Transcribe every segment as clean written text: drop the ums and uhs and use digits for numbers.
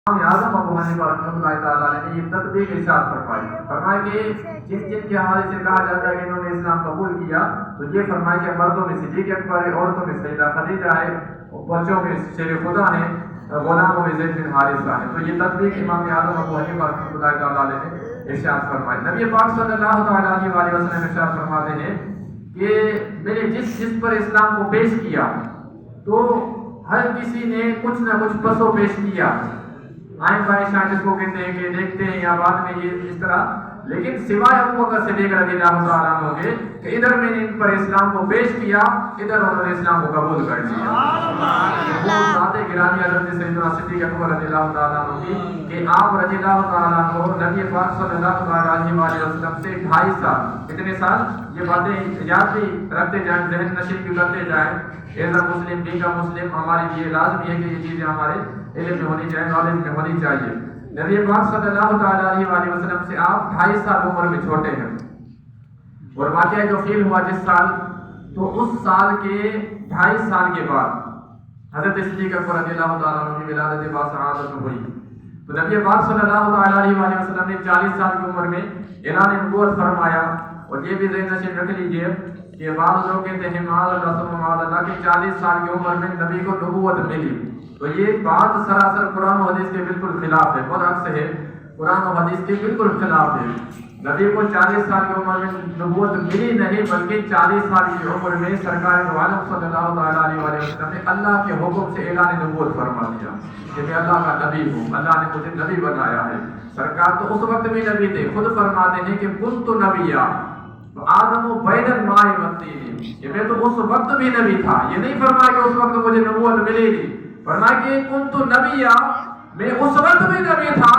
اعظم ابو حنیفہ رحمۃ اللہ تعالیٰ نے یہ تطبیق ارشاد فرمائی، فرمایا کہ جن کے حوالے سے کہا جاتا ہے کہ انہوں نے اسلام قبول کیا، تو یہ فرمایا کہ مردوں میں صدیق اکبر ہے، عورتوں میں سیدہ خدیجہ ہے، بچوں میں شیر خدا ہے، غلاموں میں زید بن حارثہ ہے۔ تو یہ تطبیق امام اعظم ابو حنیفہ رحمۃ اللہ تعالیٰ نے ارشاد فرمائی۔ نبی پاک صلی اللہ تعالیٰ علیہ وسلم ارشاد فرماتے ہیں کہ میں نے جس پر اسلام کو پیش کیا تو ہر کسی نے کچھ نہ کچھ پس و پیش کیا، آئیں بائیں شاید اس کو کہتے ہیں کہ دیکھتے ہیں یا بعد میں یہ اس طرح، لیکن سوائے ابو بکر صدیق رضی اللہ تعالیٰ عنہ کے کہ ادھر میں نے ان پر اسلام کو پیش کیا، ادھر انہوں نے اسلام کو قبول کر لیا۔ وہ ذات گرامی حضرت سیدنا صدیق اکبر رضی اللہ تعالیٰ عنہ کی کہ آپ رضی اللہ تعالیٰ عنہ نبی پاک صلی اللہ علیہ وسلم سے 2.5 سال، کتنے سال یہ باتیں یاد بھی رکھتے جائیں، ذہن نشین بھی کرتے جائیں۔ As a Muslim, being a مسلم، ہمارے لیے لازمی ہے کہ یہ چیزیں ہمارے علم میں ہونی چاہیے، نالج میں ہونی چاہیے۔ نبی پاک صلی اللہ تعالیٰ علیہ وسلم سے آپ 2.5 سال عمر میں چھوٹے ہیں، اور واقعہ جو فیل ہوا جس سال، تو اس سال کے 2.5 سال کے بعد حضرت صدیق اکبر رضی اللہ تعالیٰ عنہ کی ولادت باسعادت ہوئی۔ تو نبی پاک صلی اللہ تعالیٰ علیہ وسلم نے 40 سال کی عمر میں اعلان نبوت فرمایا۔ اور یہ بھی ذہن نشین رکھ لیجئے کہ بعض لوگ کہتے ہیں معاذ اللہ معاذ اللہ کہ 40 سال کی عمر میں نبی کو نبوت ملی، تو یہ بات سراسر قرآن و حدیث کے بالکل خلاف ہے، برعکس ہے، قرآن و حدیث کے بالکل خلاف ہے۔ نبی کو 40 سال کی عمر میں نبوت ملی نہیں، بلکہ 40 سال کی عمر میں سرکار دو عالم صلی اللہ تعالیٰ علیہ وسلم نے اللہ کے حکم سے اعلان نبوت فرما دیا کہ میں اللہ کا نبی ہوں، اللہ نے مجھے نبی بنایا ہے۔ سرکار تو اس وقت بھی نبی تھے، خود فرماتے ہیں کہ کنت نبیّا آدم و بین الماء والطین، کہ میں تو اس وقت بھی نبی تھا، یہ نہیں فرمایا کہ اس وقت مجھے نبوت ملی تھی، فرمایا کہ کنت نبیّا، میں اس وقت بھی نبی تھا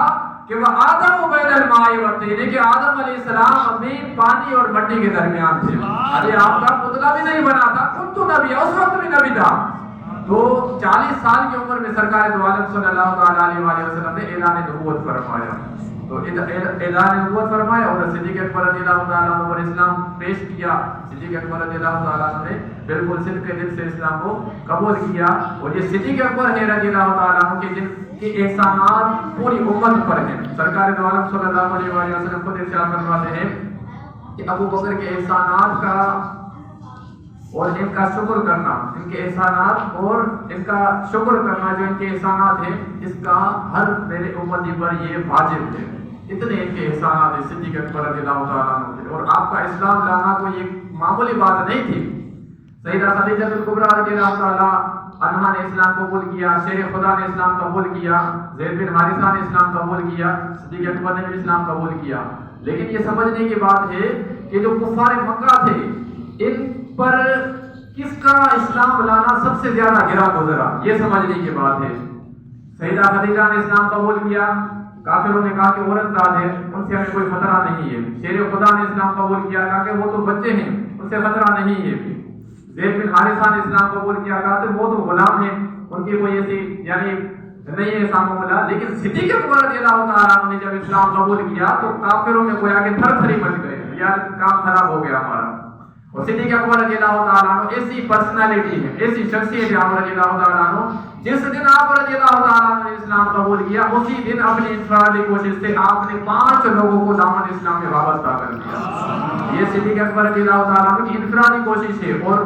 کہ وہ آدم و بین الماء والطین، کہ آدم علیہ السلام زمین، پانی اور مٹی کے درمیان تھے، ارے آپ کا پتلا بھی نہیں بنا تھا، کنت نبیّا، اس وقت بھی نبی تھا۔ تو 40 سال کی عمر میں سرکار دو عالم صلی اللہ تعالیٰ علیہ وسلم نے اعلان نبوت فرمایا، تو اعلان نبوت فرمایا، اور صدیق اکبر رضی اللہ تعالیٰ عنہ پر اسلام پیش کیا۔ صدیق اکبر رضی اللہ تعالیٰ عنہ نے بالکل صدق کے دل سے اسلام کو قبول کیا، اور یہ صدیق اکبر ہے رضی اللہ تعالیٰ عنہ کے جن کے احسانات پوری امت پر ہیں۔ سرکار دو عالم صلی اللہ علیہ وسلم خود ارشاد فرماتے ہیں کہ ابو بکر کے احسانات کا اور ان کا شکر کرنا، ان کے احسانات اور ان کا شکر کرنا جو ان کے احسانات ہیں، اس کا ہر میرے امتی پر یہ واجب ہے۔ اتنے ان کے احسانات ہیں صدیق اکبر رضی اللہ تعالیٰ عنہ کے، اور آپ کا اسلام لانا کوئی ایک معمولی بات نہیں تھی۔ سیدہ خدیجہ الکبریٰ رضی اللہ تعالیٰ عنہا نے اسلام قبول کیا، شیر خدا نے اسلام قبول کیا، زید بن حارثہ نے اسلام قبول کیا، صدیق اکبر نے بھی اسلام قبول کیا، لیکن یہ سمجھنے کی بات ہے کہ جو کفار مکہ تھے، ان پر کس کا اسلام لانا سب سے زیادہ گرا گزرا، یہ سمجھنے کی بات ہے۔ سیدہ خدیجہ نے اسلام قبول کیا، کافروں نے کہا کہ عورت زاد ہے، ان سے ہمیں کوئی خطرہ نہیں ہے۔ شیر خدا نے اسلام قبول کیا، کہا کہ وہ تو بچے ہیں، ان سے خطرہ نہیں ہے۔ زید بن حارثہ نے اسلام قبول کیا، کہا کہ وہ تو غلام ہیں، ان کی کوئی ایسی یعنی نہیں ہے ساموں ملا۔ لیکن صدیق اکبر رضی اللہ تعالیٰ عنہ نے جب اسلام قبول کیا تو کافروں میں گویا کہ تھر تھری مچ گئے، یار کام خراب ہو گیا ہمارا۔ اور صدیق اکبر رضی اللہ تعالیٰ عنہ ایسی پرسنالٹی ہے، ایسی شخصیت ہے آپ رضی اللہ تعالیٰ عنہ، جس دن آپ رضی اللہ تعالیٰ عنہ نے اسلام قبول کیا، اسی دن اپنی انفرادی کوشش سے آپ نے 5 لوگوں کو دامن اسلام میں وابستہ کر دیا۔ یہ صدیق اکبر رضی اللہ تعالیٰ عنہ کی انفرادی کوشش ہے، اور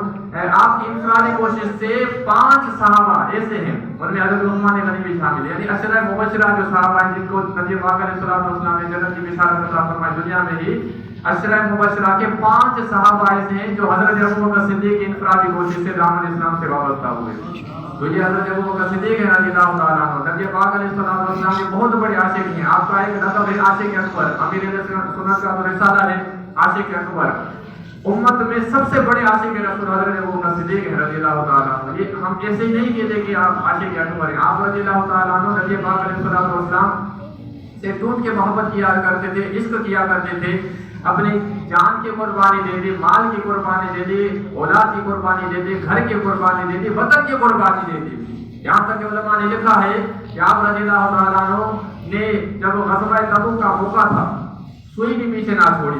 آپ کی انفرادی کوشش سے 5 صحابہ ایسے ہیں، ان میں حضرت عثمان غنی بھی شامل ہے، یعنی عشرہ مبشرہ جو صحابہ ہیں جن کو نبی پاک علیہ السلام نے جنت کی بشارت عطا فرمائی دنیا میں ہی، عشرہ مبشرہ کے 5 صحابہ ایسے ہیں جو حضرت ابوبکر صدیق کی انفرادی کوشش سے دامن اسلام سے وابستہ ہوئے۔ تو یہ حضرت ابوبکر صدیق ہے رضی اللہ تعالیٰ عنہ، نبی پاک علیہ السلام کے بہت بڑے عاشق ہیں۔ آپ کا ایک لقب ہے عاشق اکبر، امیر سنت کا تو رسالہ ہے عاشق اکبر۔ امت میں سب سے بڑے عاشق رسول حضرت ابوبکر صدیق ہے رضی اللہ تعالیٰ عنہ۔ یہ ہم ایسے ہی نہیں کہتے کہ آپ عاشق اکبر ہیں، آپ رضی اللہ تعالیٰ عنہ نبی پاک علیہ السلام سے ٹوٹ کے محبت کیا کرتے تھے، عشق کیا کرتے تھے، اپنی جان کی قربانی دے دی، مال کی قربانی دے دی، اولاد کی قربانی دے دی، گھر کی قربانی دے دی، وطن کی قربانی دے دی۔ یہاں تک کہ علماء نے لکھا ہے کہ آپ رضی اللہ تعالیٰ عنہ نے جب غزوہ تبوک کا موقع تھا، سوئی بھی پیچھے نہ چھوڑی،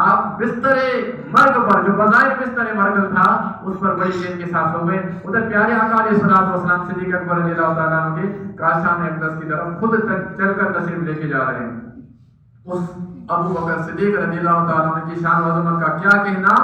آپ بستر مرگ پر، جو بظاہر بستر مرگ تھا، اس پر بڑی دین کے ساتھ ہو گئے. ادھر پیارے آقا علیہ الصلوۃ والسلام صدیق اکبر رضی اللہ تعالیٰ عنہ کے کاشان اقدس کی طرف خود چل کر تشریف لے کے جا رہے ہیں. اس ابو بکر صدیق رضی اللہ تعالیٰ عنہ کی شان و عظمت کا کیا کہنا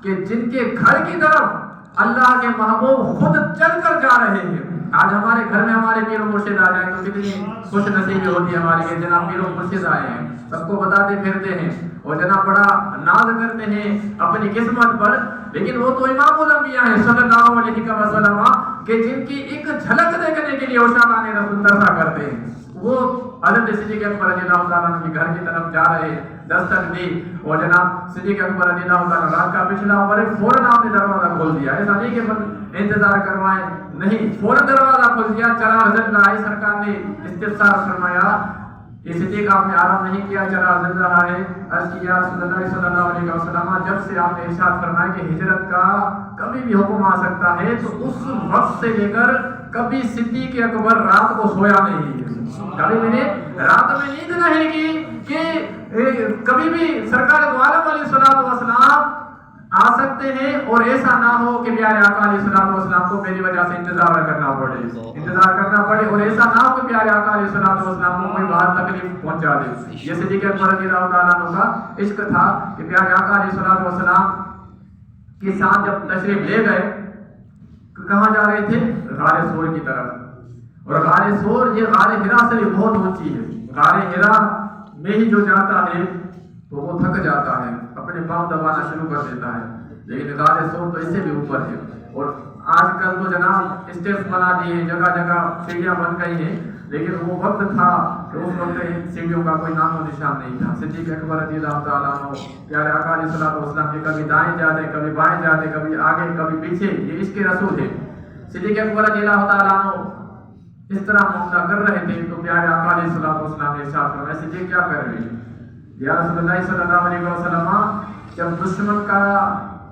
کہ جن کے گھر کی طرف اللہ کے محبوب خود چل کر جا رہے ہیں. آج ہمارے گھر میں ہمارے پیر و مرشد آ جائیں تو کتنی خوش نصیبی ہوتی ہے ہماری کہ جناب پیر و مرشد آئے ہیں، سب کو بتاتے پھرتے ہیں اور جناب بڑا ناز کرتے ہیں اپنی قسمت پر. لیکن وہ تو امام الانبیاء ہیں صلی اللہ علیہ وسلم کہ جن کی ایک جھلک دیکھنے کے لیے اوشاقان رسول ترسا کرتے ہیں. وہ حضرت صدیق اکبر رضی اللہ تعالیٰ عنہ کے گھر کی طرف جا رہے، دستک دی اور جناب صدیق اکبر رضی اللہ تعالیٰ رات کا پچھلا عمر فوراً آپ نے دروازہ کھول دیا. ایسا نہیں کہ انتظار کروائیں، نہیں، فوراً دروازہ کھول دیا. چلا حضرت لائی سرکار نے استفسار فرمایا کہ صدیق آپ نے آرام نہیں کیا، چلا حضرت رہا ہے. عرض کیا رسول اللہ صلی اللہ علیہ وسلم جب سے آپ نے ارشاد فرمایا کہ ہجرت کا کبھی بھی حکم آ سکتا ہے تو اس وقت سے لے کر کبھی صدیق اکبر رات کو سویا نہیں. کبھی میں نے رات میں نیند نہیں کی کہ کبھی بھی سرکار دو عالم علیہ الصلوۃ والسلام آ سکتے ہیں اور ایسا نہ ہو کہ پیارے آقا علیہ الصلوۃ والسلام کو میری وجہ سے انتظار کرنا پڑے اور ایسا نہ ہو کہ پیارے آقا علیہ الصلوۃ والسلام کو کوئی باہر تکلیف پہنچا دے. یہ صدیق اکبر رضی اللہ تعالیٰ عنہ کا عشق تھا کہ پیارے آقا علیہ الصلوۃ والسلام کے ساتھ جب تشریف لے گئے کہاں جا رہے تھے؟ غار سور کی طرف. اور غار سور یہ غار ہرا سے بہت اونچی ہے. غار ہرا میں ہی جو جاتا ہے تو وہ تھک جاتا ہے، اپنے پاؤں دبانا شروع کر دیتا ہے. لیکن غار سور تو اس سے بھی اوپر ہے. اور آج کل تو جناب اسٹیپس بنا دیے ہیں، جگہ جگہ سیڑھیاں بن گئی ہیں، لیکن وہ وقت تھا کہ اس وقت سیڑھیوں کا کوئی نام و نشان نہیں تھا. صدیق اکبر رضی اللہ تعالیٰ عنہ پیارے آقا علیہ الصلوۃ والسلام کے کبھی دائیں جاتے، کبھی بائیں جاتے، کبھی آگے کبھی پیچھے. یہ عشق رسول ہے. صدیق اکبر رضی اللہ تعالیٰ عنہ اس طرح معاملہ کر رہے تھے تو پیارے آقا علیہ الصلوۃ والسلام نے ارشاد فرمایا صدیق کیا کر رہے ہیں؟ یا رسول اللہ صلی اللہ علیہ وسلم جب دشمن کا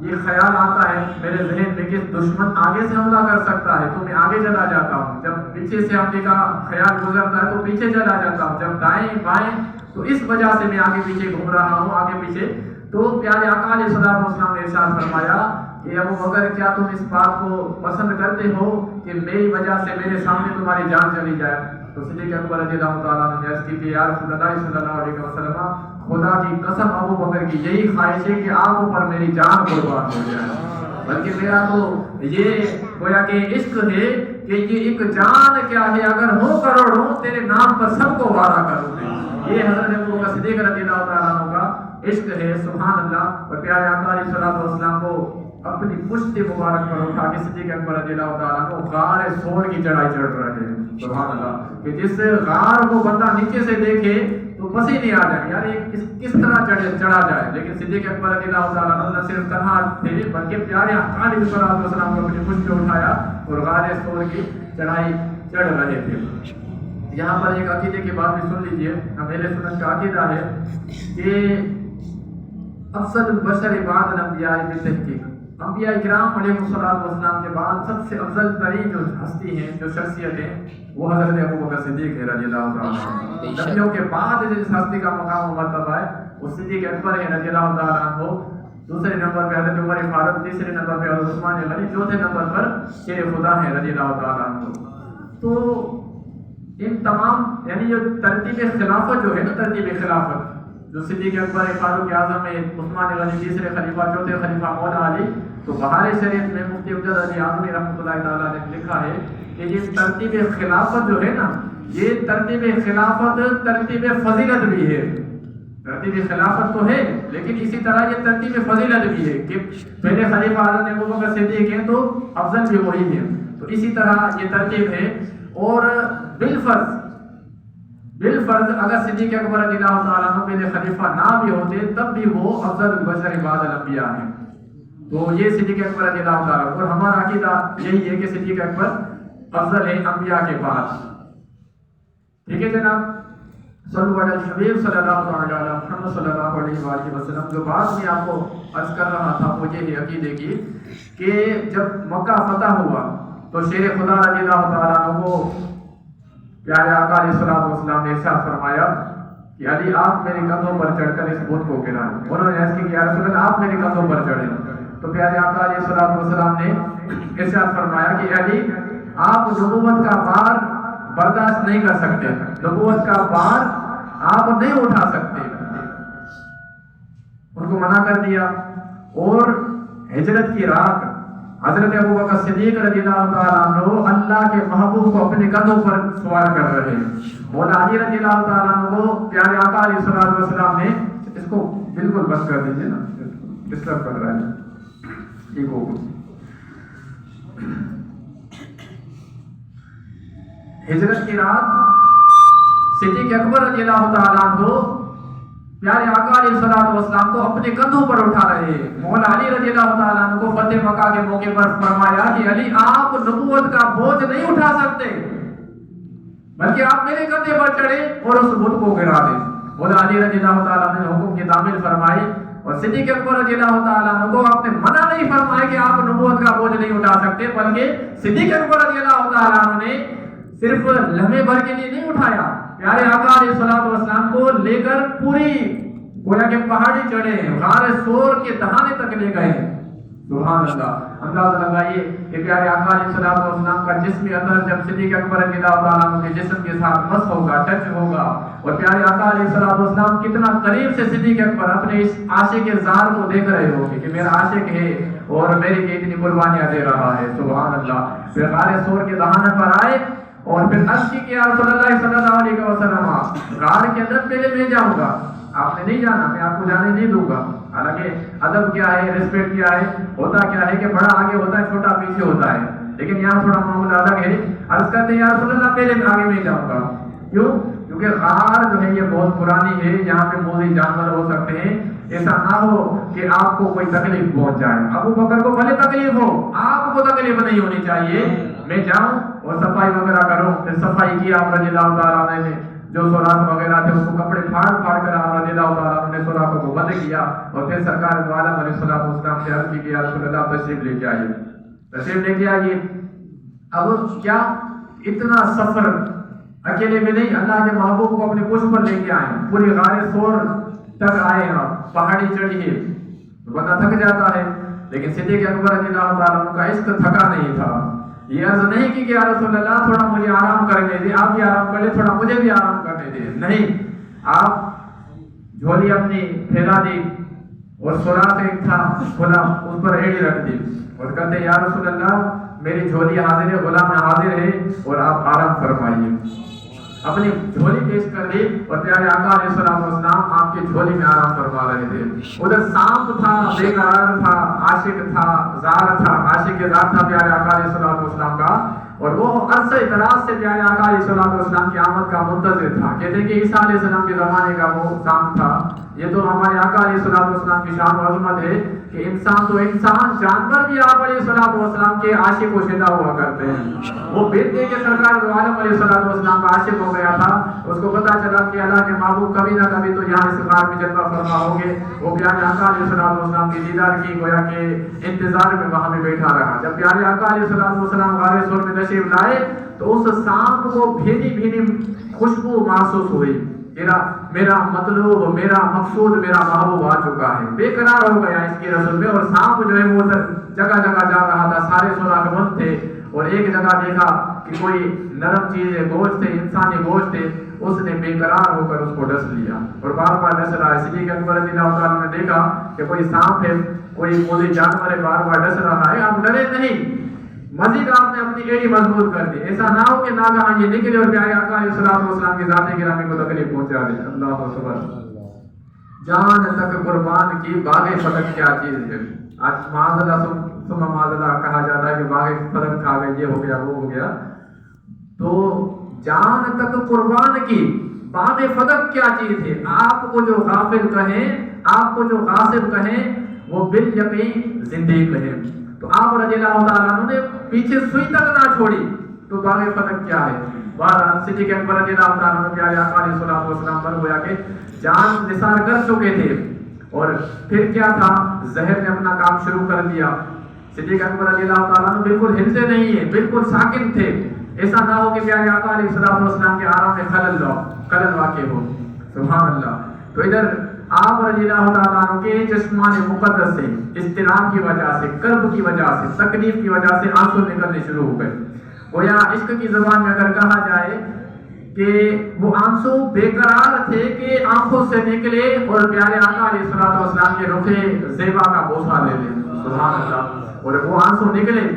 یہ خیال آتا ہے میرے ذہن میں کہ دشمن آگے سے حملہ کر سکتا ہے تو میں آگے چلا جاتا ہوں. جب پیچھے سے حملے کا خیال گزرتا ہے تو پیچھے چلا جاتا ہوں. جب دائیں بائیں تو اس وجہ سے میں آگے پیچھے گھوم رہا ہوں، آگے پیچھے. تو پیارے آقا علیہ الصلوۃ والسلام نے ارشاد فرمایا کہ ابو بکر کیا تم اس بات کو پسند کرتے ہو کہ میری وجہ سے میرے سامنے تمہاری جان چلی جائے؟ تو صدیق اکبر رضی اللہ تعالیٰ عنہ نے عرض کی کہ یا رسول اللہ صلی اللہ علیہ وسلم خدا کی قسم ابو بکر کی یہی خواہش ہے کہ آپ اوپر میری جان قربان ہو جائے. بلکہ میرا تو یہ گویا کہ عشق ہے کہ یہ ایک جان کیا ہے اگر ہو کروڑوں تیرے نام پر سب کو وعدہ کروں گے. یہ حضرت ابو بکر صدیق رضی اللہ تعالیٰ عنہ کا عشق ہے. سبحان اللہ. اور پیارے آقا علیہ الصلوۃ والسلام کو اپنی پشت مبارک پر اٹھا کے صدیق اکبر رضی اللہ تعالیٰ عنہ غار سور کی چڑھائی چڑھ رہے ہیں. سبحان اللہ. کہ جس غار کو بندہ نیچے سے دیکھے تو پسینے آ جائے، یعنی کس طرح چڑھا جائے. لیکن صدیق اکبر رضی اللہ تعالیٰ عنہ نہ صرف تنہا تھے بلکہ پیارے آقا علیہ الصلوۃ والسلام کو اپنی پشت پہ اٹھایا اور غار سور کی چڑھائی چڑھ رہے تھے. یہاں پر ایک عقیدے کی بات بھی سن لیجئے. اہل سنت کا عقیدہ ہے کہ افضل البشر بعد الانبیاء بالتحقیق انبیاء کرام علیہ الصلوۃ والسلام کے بعد سب سے افضل ترین جو ہستی ہیں، جو شخصیت ہیں، وہ حضرت ابو بکر صدیق ہے رضی اللہ تعالیٰ عنہ. نبیوں کے بعد جس ہستی کا مقام و مرتبہ ہے وہ صدیق اکبر ہے رضی اللہ تعالیٰ عنہ. دوسرے نمبر پہ حضرت عمر فاروق، تیسرے نمبر پہ حضرت عثمان غنی، چوتھے نمبر پر شیر خدا ہے رضی اللہ تعالیٰ عنہ. تو ان تمام یعنی جو ترتیب خلافت جو ہے نا، ترتیب خلافت جو صدیق اکبر فاروق اعظم ہے، عثمان غنی تیسرے خلیفہ، چوتھے خلیفہ مولا علی. تو بہار شریعت میں مفتی امجد علی اعظمی رحمۃ اللہ تعالیٰ نے لکھا ہے کہ یہ ترتیب خلافت جو ہے نا، یہ ترتیب خلافت ترتیب فضیلت بھی ہے. ترتیب خلافت تو ہے لیکن اسی طرح یہ ترتیب فضیلت بھی ہے کہ پہلے خلیفہ حضرت ابو بکر صدیق ہیں تو افضل بھی وہی ہے. تو اسی طرح یہ ترتیب ہے. اور بالفرض اگر صدیق اکبر رضی اللہ تعالیٰ عنہ پہلے خلیفہ نہ بھی ہوتے تب بھی وہ افضل البشر بعد الانبیاء ہیں. تو یہ صدیق اکبر رضی اللہ تعالیٰ. اور ہمارا عقیدہ یہی ہے کہ صدیق اکبر افضل ہے انبیاء کے بعد. ٹھیک ہے جناب. صلو علی الحبیب صلی اللہ علیہ محمد صلی اللہ علیہ وآلہ وسلم. جو بات میں آپ کو عرض کر رہا تھا وہ یہ ہے عقیدے کی کہ جب مکہ فتح ہوا تو شیر خدا رضی اللہ تعالیٰ عنہ کو پیارے آقا علیہ الصلوۃ والسلام نے ارشاد فرمایا کہ علی آپ میرے کندھوں پر چڑھ کر اس بت کو گرائیں. انہوں نے عرض کی کہ یا رسول اللہ آپ میرے کندھوں پر چڑھیں. تو پیارے آقا علیہ الصلوۃ والسلام نے ارشاد فرمایا کہ علی آپ نبوت کا بار برداشت نہیں کر سکتے، نبوت کا بار آپ نہیں اٹھا سکتے. ان کو منع کر دیا. اور ہجرت کی رات حضرت ابوبکر صدیق رضی اللہ تعالیٰ عنہ اللہ کے محبوب کو اپنے کندھوں پر سوار کر رہے ہیں. مولا علی رضی اللہ تعالیٰ عنہ کو پیارے آقا علیہ الصلوۃ والسلام نے اس کو بالکل بس کر دیجیے نا، ڈسٹرب کر رہا ہے. ٹھیک ہو ہجرت کی رات صدیق اکبر رضی اللہ تعالیٰ عنہ پیارے آقا علیہ الصلوۃ والسلام کو اپنے کندھوں پر اٹھا رہے ہیں. مولا علی رضی اللہ تعالیٰ عنہ کو فتح مکہ کے موقع پر فرمایا کہ علی آپ نبوت کا بوجھ نہیں اٹھا سکتے، بلکہ آپ میرے کندھے پر چڑھے اور اس بت کو گرا دیں. مولا علی رضی اللہ تعالیٰ عنہ نے حکم کی تعمیل فرمائی اور صدیق اکبر رضی اللہ تعالیٰ عنہ کو آپ نے منع نہیں فرمایا کہ آپ نبوت کا بوجھ نہیں اٹھا سکتے، بلکہ صدیق اکبر رضی اللہ تعالیٰ عنہ نے صرف لمحے بھر کے لیے نہیں اٹھایا، پیارے آقا علیہ الصلوۃ والسلام کو لے کر پوری گویا کہ پہاڑی چڑھے، غار سور کے دہانے تک لے گئے. سبحان اللہ. اندازہ لگائیے کہ پیارے آقا علیہ الصلوۃ والسلام کا جسمی اثر جب صدیق اکبر رضی اللہ تعالیٰ عنہ کے جسم کے ساتھ مس ہوگا، ٹچ ہوگا، اور پیارے آقا علیہ الصلوۃ والسلام کتنا قریب سے صدیق اکبر اپنے اس عاشق زار کو دیکھ رہے ہوں گے کہ میرا عاشق ہے اور میرے لیے اتنی قربانیاں دے رہا ہے. سبحان اللہ. پھر غار سور کے دہانے پر آئے اور پھر عرض کی کہ یا رسول اللہ صلی اللہ علیہ وسلم غار کے اندر پہلے میں جاؤں گا، آپ نے نہیں جانا، میں آپ کو جانے نہیں دوں گا. حالانکہ ادب کیا ہے، ریسپیکٹ کیا ہے، ہوتا کیا ہے کہ بڑا آگے ہوتا ہے، چھوٹا پیچھے ہوتا ہے، لیکن یہاں تھوڑا معاملہ الگ ہے. عرض کرتے ہیں یا رسول اللہ پہلے میں آگے میں جاؤں گا. کیوں؟ کیونکہ غار جو ہے یہ بہت پرانی ہے، یہاں پہ موذی جانور ہو سکتے ہیں. ایسا نہ ہو کہ آپ کو کوئی تکلیف پہنچ جائے. ابو بکر کو بھلے تکلیف ہو، آپ کو تکلیف نہیں ہونی چاہیے. میں جاؤں اور صفائی وغیرہ کروں. پھر صفائی کی آپ رضی اللہ تعالیٰ عنہ نے، جو سوراخ وغیرہ تھے اس کو کپڑے پھاڑ پھاڑ کر آپ رضی اللہ تعالیٰ عنہ نے سوراخوں کو بند کیا. اور پھر سرکار دو عالم علیہ الصلوۃ والسلام سے عرض کی کہ یا رسول اللہ تشریف لے کے آئیے، تشریف لے کے آئیے. اب کیا اتنا سفر اکیلے میں نہیں، اللہ کے محبوب کو اپنے پشت پر لے کے آئے، پوری غار سور تک آئے ہیں، پہاڑی چڑھی ہے، بندہ تھک جاتا ہے. لیکن صدیق اکبر رضی اللہ تعالیٰ عنہ کا عشق تھکا نہیں تھا. یہ عرض نہیں کی کہ یا رسول اللہ تھوڑا مجھے آرام کرنے دے، آپ بھی آرام کر لیں، تھوڑا مجھے بھی آرام کرنے دے. نہیں، آپ جھولی اپنی پھیلا دی اور سوراخ ایک تھا کھلا، اس پر ایڑی رکھ دی اور کہتے یا رسول اللہ میری جھولی حاضر ہے، غلام حاضر ہے اور آپ آرام فرمائیے. اپنی جھولی پیش کر دی اور پیارے آقا علیہ الصلوۃ والسلام آپ کی جھولی میں آرام فرما رہے تھے. ادھر سانپ تھا، بے قرار تھا، عاشق تھا، زار تھا، عاشق زار تھا پیارے آقا علیہ الصلوۃ والسلام کا، اور وہ عرصہ دراز سے پیارے آقا علیہ الصلوۃ والسلام کی آمد کا منتظر تھا. کہتے ہیں کہ عیسیٰ علیہ السلام کے زمانے کا وہ سانپ تھا. یہ تو ہمارے آقا علیہ الصلوۃ والسلام کی شان و عظمت ہے کہ انسان تو انسان، جانور بھی آپ علیہ الصلوۃ والسلام کے عاشق و شیدا ہوا کرتے ہیں. وہ بیٹے کے سرکار دو عالم علیہ الصلوۃ والسلام کا عاشق ہو گیا تھا. اس کو پتا چلا کہ اللہ کے محبوب کبھی نہ کبھی تو یہاں اس غار میں جلوہ فرما ہوں گے. وہ پیارے آقا علیہ الصلوۃ والسلام کی دیدار کی گویا کہ انتظار میں وہاں میں بیٹھا رہا. جب پیارے آقا علیہ الصلوۃ والسلام غار سور میں تشریف لائے تو اس سانپ کو بھینی بھینی خوشبو محسوس ہوئی. میرا مطلوب، میرا مقصود، میرا محبوب آ چکا ہے. بے قرار ہو گیا اس کے رسول میں. اور سانپ جو ہے وہ جگہ جگہ جا رہا تھا، سارے سوراخ بند تھے. اور ایک جگہ دیکھا کہ کوئی نرم چیز ہے، گوشت ہے، انسانی گوشت ہے. اس نے بے قرار ہو کر اس کو ڈس لیا اور بار بار ڈس رہا ہے. صدیق اکبر رضی اللہ تعالیٰ نے دیکھا کہ کوئی سانپ ہے، کوئی موذی جانور ہے، بار بار ڈس رہا ہے. آپ ڈرے نہیں، مزید آپ نے اپنی ایڑی مضبوط کر دی. ایسا نہ ہو کہ ناگہان یہ نکلے اور پیارے آقا علیہ الصلوۃ والسلام کی ذات گرامی کو تکلیف پہنچا دے. اللہ اکبر. جان تک قربان کی باغ فتح کیا چیز ہے. آج معاذ اللہ ثم معاذ اللہ کہا جاتا ہے کہ باغ فتح کھا گئے، یہ ہو گیا، وہ ہو گیا. تو جان تک قربان کی باغ فتح کیا چیز ہے. آپ کو جو غافل کہیں، آپ کو جو غاصب کہیں، وہ بالیقین زندیق کہیں. تو آپ رضی اللہ تعالیٰ عنہ نے پیچھے سوئی تک نہ چھوڑی. تو باغ فتح کیا ہے؟ بہرحال صدیق اکبر رضی اللہ تعالیٰ عنہ پیارے آقا علیہ الصلوۃ والسلام پر گویا کہ جان نثار کر چکے تھے. اور پھر کیا تھا، زہر نے اپنا کام شروع کر دیا. صدیق اکبر رضی اللہ تعالیٰ عنہ بالکل ہلتے نہیں ہیں، بالکل ساکن تھے. ایسا نہ ہو کہ پیارے آقا علیہ الصلوۃ والسلام کے آرام میں خلل واقع ہو. سبحان اللہ. تو ادھر آپ رضی اللہ تعالیٰ عنہ کے چشمان مقدس سے اضطراب کی وجہ سے، کرب کی وجہ سے، تکلیف کی وجہ سے آنسو نکلنے شروع ہو گئے. گویا عشق کی زبان میں اگر کہا جائے کہ وہ آنسو بے قرار تھے کہ آنکھوں سے نکلے اور پیارے آقا علیہ الصلوۃ والسلام کے رخ زیبا کا بوسہ لے لیں. سبحان اللہ. اور وہ آنسو نکلے،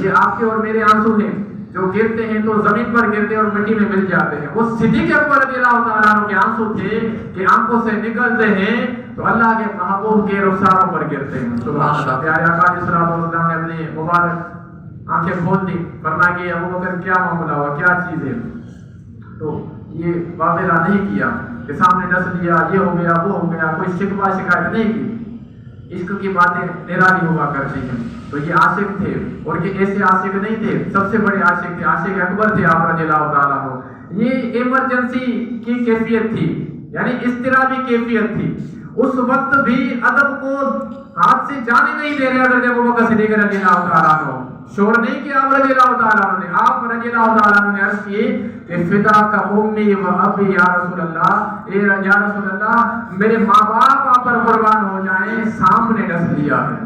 یہ آپ کے اور میرے آنسو ہیں جو گرتے ہیں تو زمین پر گرتے ہیں اور مٹی میں مل جاتے ہیں. وہ صدیق اکبر رضی اللہ تعالیٰ عنہ کے آنسو تھے کہ آنکھوں سے نکلتے ہیں تو اللہ کے محبوب کے رخساروں پر گرتے ہیں. سبحان اللہ. پیارے آقا علیہ الصلوۃ والسلام نے اپنی مبارک آنکھیں کھول دی، فرمایا کہ ابو بکر کیا معاملہ ہوا، کیا چیز ہے؟ تو یہ واقعہ نہیں کیا کہ سامنے ڈس لیا، یہ ہو گیا وہ ہو گیا، کوئی شکوہ شکایت نہیں کی. عشق کی باتیں نرالی ہوا کرتی ہیں. تو یہ عاشق تھے اور یہ ایسے عاشق نہیں تھے، سب سے بڑے عاشق تھے، عاشق اکبر تھے آپ رضی اللہ تعالیٰ عنہ. یہ ایمرجنسی کی کیفیت تھی، یعنی اضطرابی کیفیت تھی. اس وقت بھی ادب کو ہاتھ سے جانے نہیں دے رہے حضرت ابوبکر صدیق رضی اللہ تعالیٰ عنہ. شور نہیں کیا آپ رضی اللہ تعالیٰ عنہ نے. آپ رضی اللہ تعالیٰ عنہ نے عرض کی کہ فدا کا امی و ابی یا رسول اللہ، اے یا رسول اللہ میرے ماں باپ آپ پر قربان ہو جائیں، سامنے ڈس لیا ہے.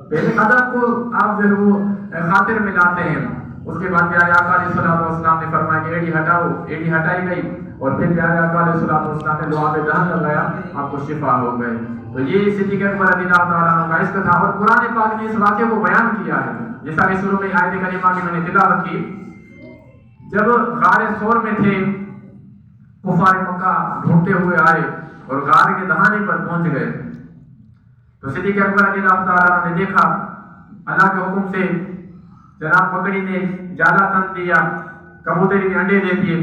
پہلے ادب کو آپ جو ہے وہ خاطر میں لاتے ہیں. اس کے بعد پیارے آقا علیہ الصلوۃ والسلام نے فرمایا کہ ایڑی ہٹاؤ. ایڑی ہٹائی گئی اور پھر پیارے آقا علیہ الصلوۃ والسلام نے دعا میں دہن لگایا، آپ کو شفا ہو گئے. تو یہ صدیق اکبر رضی اللہ تعالیٰ عنہ کا عشق تھا. اور قرآن پاک نے اس واقعے کو بیان کیا ہے، جیسا کہ شروع میں آیت کریمہ کی میں نے تلاوت کی. جب غار ثور میں تھے، کفار مکہ ڈھونڈتے ہوئے آئے اور غار کے دہانے پر پہنچ گئے تو صدیق اکبر رضی اللہ تعالیٰ نے دیکھا اللہ کے حکم سے جناب پکڑی نے جالا تن دیا، کبوتری نے انڈے دے دیے.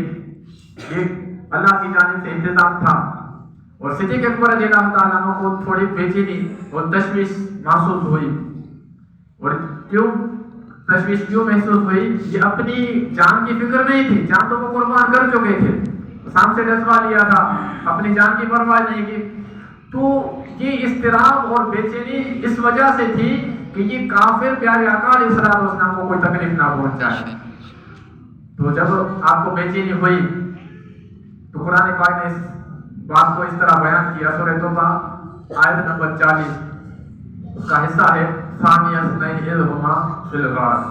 یہ اللہ کی جانب سے انتظام تھا. اور صدیق اکبر رضی اللہ تعالیٰ عنہ کو تھوڑی بے چینی اور تشویش محسوس ہوئی. اور کیوں تشویش کیوں محسوس ہوئی؟ یہ اپنی جان کی فکر نہیں تھی، جان تو وہ قربان کر چکے تھے، سام سے ڈسوا لیا تھا، اپنی جان کی پرواہ نہیں کی. تو یہ اضطراب اور بے چینی اس وجہ سے تھی کہ یہ کافر پیارے آقا علیہ السلام کو کوئی تکلیف نہ پہنچائے. تو جب آپ کو بے چینی ہوئی تو قرآن پاک نے اس بات کو اس طرح بیان کیا. سورہ توبہ آیت نمبر 40 اس کا حصہ ہے ثانی اثنین اذ ہما فی الغار.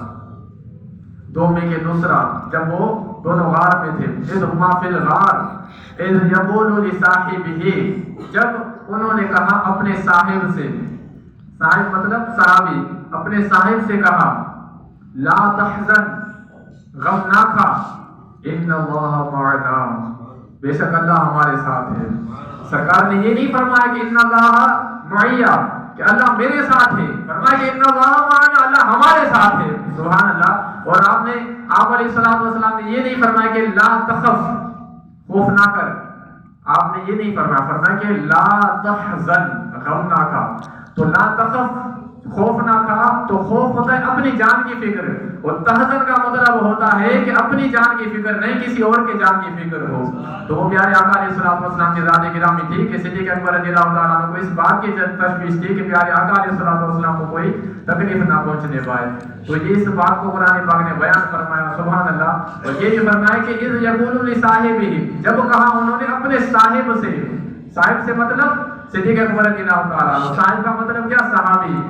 دو میں کے دوسرا جب وہ دونوں غار میں تھے. اذ ہما فی الغار اذ یقول لصاحبہ، جب انہوں نے کہا اپنے صاحب سے، صاحب مطلب صحابی، اپنے صاحب سے کہا لا تحزن، غم نہ کھا، ان اللہ معنا، بے شک اللہ ہمارے ساتھ ہے. سرکار نے یہ نہیں فرمایا کہ ان اللہ معیا، کہ اللہ میرے ساتھ ہے، فرمایا کہ ان اللہ معنا، اللہ ہمارے ساتھ ہے. سبحان اللہ. اور آپ علیہ السلام نے یہ نہیں فرمایا کہ لا تخف، خوف نہ کر. آپ نے یہ نہیں فرمایا کہ لا تحزن، غم نہ کھا. تو لا تخف، خوف نہ کھا، تو خوف ہوتا ہے اپنی جان کی فکر، اور تحزن کا مطلب ہوتا ہے کہ اپنی جان کی فکر نہیں، کسی اور کے جان کی فکر ہو. تو وہ پیارے آقا علیہ السلام کی ذات گرامی تھی کہ صدیق اکبر رضی اللہ تعالیٰ عنہ کو اس بات کی تشویش تھی کہ پیارے آقا علیہ السلام کو کوئی تکلیف نہ پہنچنے پائے. تو یہ اس بات کو قرآن پاک نے بیان فرمایا. سبحان اللہ. اور یہ بھی فرمایا کہ اذ یقول لصاحبہ، جب کہا انہوں نے اپنے صاحب سے. صاحب سے مطلب صدیق اکبر رضی اللہ تعالیٰ عنہ، صاحب کا مطلب کیا؟ صحابی.